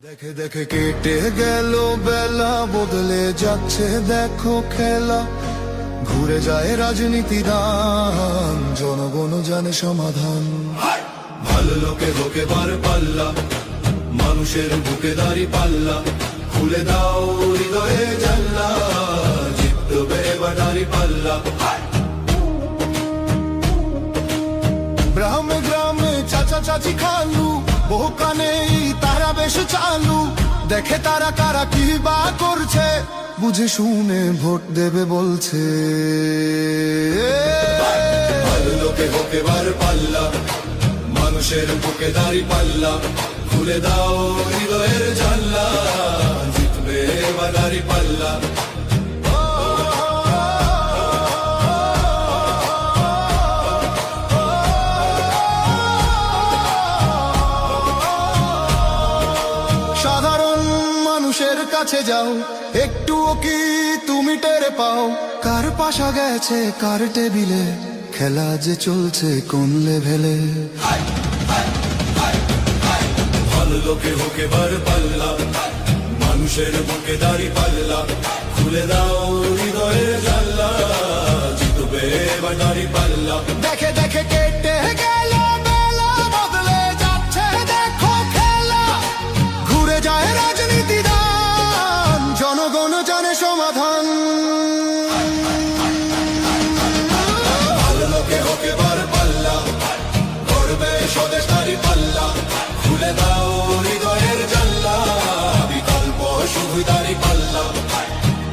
দেখে দেখে কেটে গেল বেলা, বদলে যাচ্ছে দেখো খেলা। ঘুরে যায় রাজনীতি দান, জনগণ জানে সমাধান। ভালো লোকে হোকে বার পাল্লা, মানুষের বুকে দাঁড়ি পাল্লা। খুলে দাও হৃদয়ে জানলা, জিতবে এবার দাঁড়ি পাল্লা। গ্রামে গ্রামে চাচা চাচি খালু, বহু কানে তারা বেশ চালু। দেখে তারা কারা কি বা করছে, বুঝে শুনে ভোট দেবে বলছে। ভালো লোকে হোকে বার পাল্লা, মানুষের বুকে দাঁড়ি পাল্লা। খুলে দাও হৃদয়ের জানলা, জিতবে এবার দাঁড়ি পাল্লা। সাধারণ মানুষের কাছে যাও, একটুও কি তুমি টের পাও? কার পাশা গেছে কার টেবিলে, খেলা যে চলছে কোন লেভেলে। ভালো লোকে হোকে বার পাল্লা, মানুষের বুকে দাঁড়ি পাল্লা। খুলে দাও হৃদয়ের জানলা, জিতবে এবার দাঁড়ি পাল্লা। দেখে দেখে কেটে গেল বেলা, বদলে যাচ্ছে দেখো খেলা। ঘুরে যায় রাজনীতি দান, জনগণ জানে সমাধান। ভালো লোকে হোকে বার পাল্লা, করবে স্বদেশ দাঁড়ি পাল্লা। খুলে দাও হৃদয়ের জানলা, বিকল্প শুধু দাঁড়ি পাল্লা।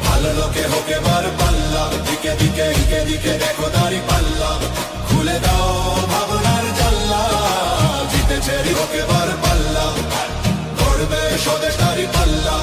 ভালো লোকে হোকে বার পাল্লা, দিকে দিকে দিকে দিকে দেখো দাঁড়ি পাল্লা। খুলে দাও ভাবনার জানলা, জিতেছে হোকে বার পাল্লা। করবে স্বদেশ দাঁড়ি পাল্লা।